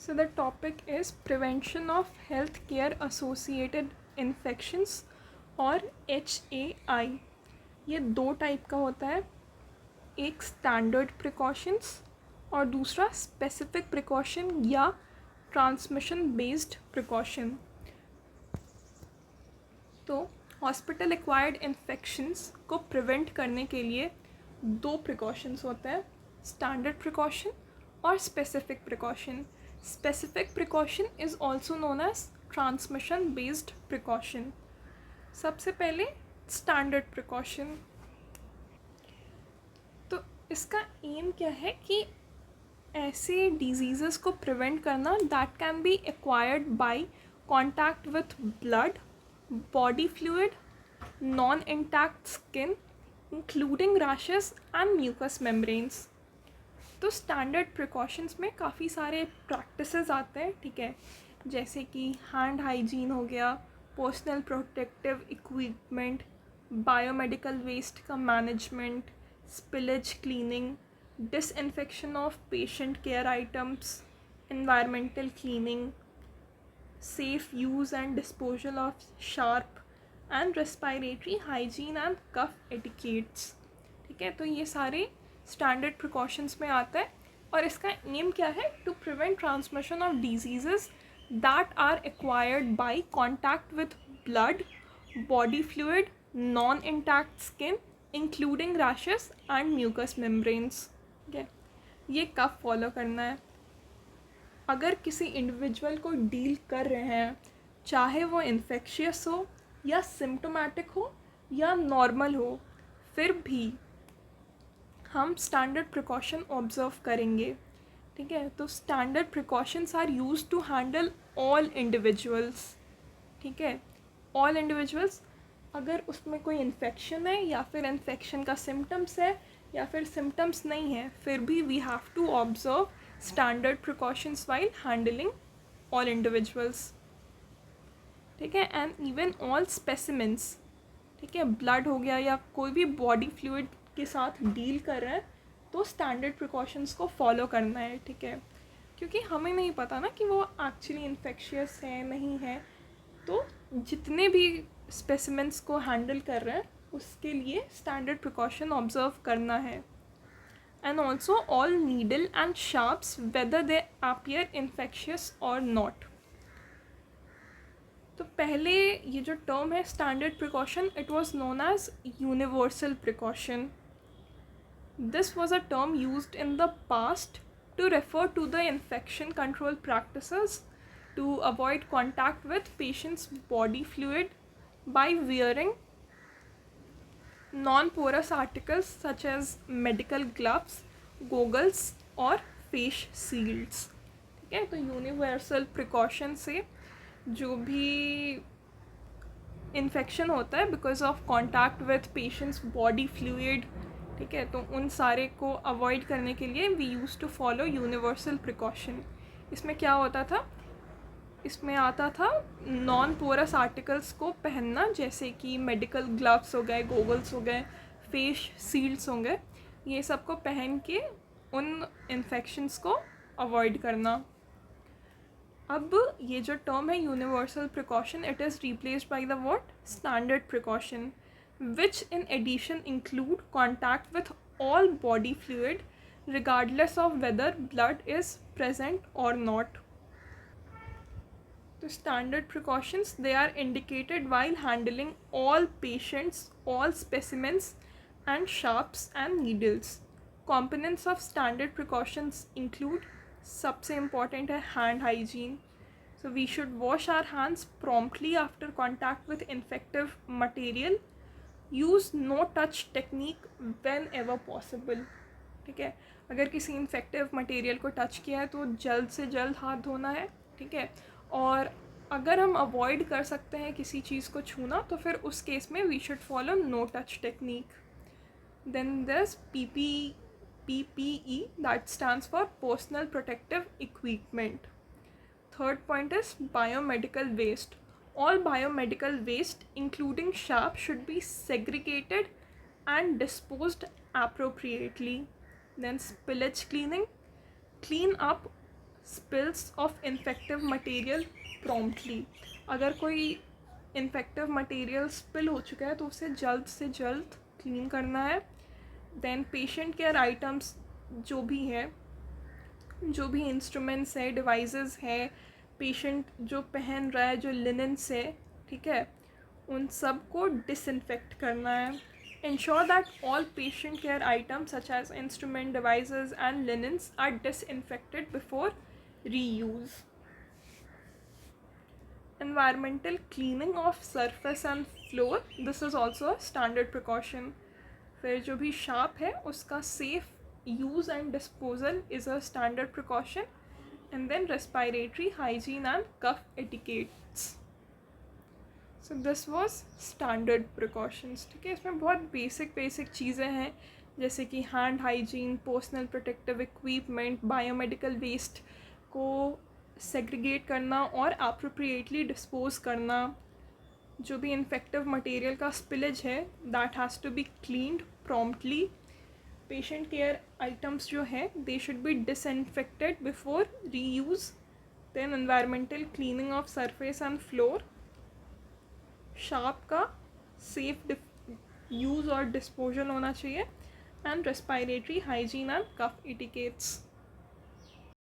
So the topic is prevention of healthcare associated infections और HAI. ये दो type का होता है, एक स्टैंडर्ड प्रिकॉशंस और दूसरा स्पेसिफिक प्रिकॉशन या ट्रांसमिशन बेस्ड प्रिकॉशन. तो हॉस्पिटल एक्वायर्ड इन्फेक्शंस को प्रिवेंट करने के लिए दो प्रिकॉशंस होते हैं, स्टैंडर्ड प्रिकॉशन और specific precaution. Specific precaution is also known as transmission based precaution. सबसे पहले स्टैंडर्ड प्रिकॉशन. तो इसका एम क्या है कि ऐसे डिजीज़ेस को प्रिवेंट करना that can be acquired by contact with blood, body fluid, non-intact skin, including rashes and mucous membranes. तो स्टैंडर्ड प्रिकॉशंस में काफ़ी सारे प्रैक्टिसेस आते हैं, ठीक है, जैसे कि हैंड हाइजीन हो गया, personal protective equipment, biomedical waste का management, spillage cleaning, disinfection of patient care items, environmental cleaning, safe use and disposal of sharp and respiratory hygiene and cough etiquettes. ठीक है, तो ये सारे स्टैंडर्ड प्रिकॉशंस में आता है और इसका एम क्या है, to prevent transmission of diseases that are acquired by contact with blood, body fluid, non intact skin including rashes and mucous membranes. ठीक है, ये कब फॉलो करना है. अगर किसी इंडिविजुअल को डील कर रहे हैं, चाहे वो इन्फेक्शियस हो या सिम्टोमेटिक हो या नॉर्मल हो, फिर भी हम स्टैंडर्ड प्रिकॉशन ऑब्जर्व करेंगे. ठीक है, तो standard precautions are used to handle all individuals. ठीक है, ऑल इंडिविजुअल्स, अगर उसमें कोई इन्फेक्शन है या फिर इन्फेक्शन का सिम्टम्स है या फिर सिम्टम्स नहीं है, फिर भी we have to observe standard precautions while handling all individuals. ठीक है, and even all specimens. ठीक है, ब्लड हो गया या कोई भी बॉडी फ्लूइड के साथ डील कर रहे हैं तो स्टैंडर्ड प्रिकॉशंस को फॉलो करना है. ठीक है, क्योंकि हमें नहीं पता ना कि वो एक्चुअली इन्फेक्शियस है नहीं है, तो जितने भी स्पेसिमेंट्स को हैंडल कर रहे हैं उसके लिए स्टैंडर्ड प्रिकॉशन ऑब्जर्व करना है. And also all needle and sharps whether they appear infectious or not. तो पहले ये जो टर्म है standard precaution, it was known as universal precaution. This was a term used in the past to refer to the infection control practices to avoid contact with patient's body fluid by wearing non-porous articles such as medical gloves, goggles और face shields. ठीक है, तो universal precaution से जो भी infection होता है because of contact with patients body fluid, ठीक है, तो उन सारे को अवॉइड करने के लिए we use to follow universal precaution. इसमें क्या होता था, इसमें आता था नॉन पोरस आर्टिकल्स को पहनना, जैसे कि मेडिकल ग्लव्स हो गए, गोगल्स हो गए, फेस शील्ड्स हो गए, ये सब को पहन के उन इन्फेक्शंस को अवॉइड करना. अब ये जो टर्म है universal precaution, it is replaced by the word standard precaution, which in addition include contact with all body fluid regardless of whether blood is present or not. The standard precautions, they are indicated while handling all patients, all specimens and sharps and needles. Components of standard precautions include, सबसे important है hand hygiene. So we should wash our hands promptly after contact with infective material. Use no touch technique whenever possible. ठीक है, अगर किसी infective material को touch किया है तो जल्द से जल्द हाथ धोना है. ठीक है, और अगर हम अवॉइड कर सकते हैं किसी चीज़ को छूना तो फिर उस केस में we should follow no touch technique. Then this PPE, that stands for personal protective equipment. Third point is biomedical waste. All biomedical waste including sharp should be segregated and disposed appropriately. Then spillage cleaning. Clean up spills of infective material promptly. अगर कोई infective material spill हो चुका है तो उसे जल्द से जल्द क्लीन करना है। देन पेशेंट केयर आइटम्स जो भी है, जो भी इंस्ट्रूमेंट्स है, डिवाइसेस है, पेशेंट जो पहन रहा है, जो लिनन्स है, ठीक है, उन सब को डिसइंफेक्ट करना है। Ensure that all patient care items such as instrument, devices and linens are disinfected before reuse. Environmental cleaning of surface and floor, this is also a standard precaution. फिर जो भी शार्प है उसका safe use and disposal is a standard precaution. And then respiratory hygiene and cough etiquettes. So this was standard precautions. ठीक है, इसमें बहुत basic चीज़ें हैं जैसे कि hand hygiene, personal protective equipment, biomedical waste को सेग्रीगेट करना और अप्रोप्रिएटली डिस्पोज करना, जो भी इन्फेक्टिव मटेरियल का स्पिलेज है that has to be cleaned promptly. Patient care items जो है they should be disinfected before reuse. Then environmental cleaning of surface and floor, sharp का सेफ यूज़ और डिस्पोजल होना चाहिए, and respiratory hygiene and cough etiquettes.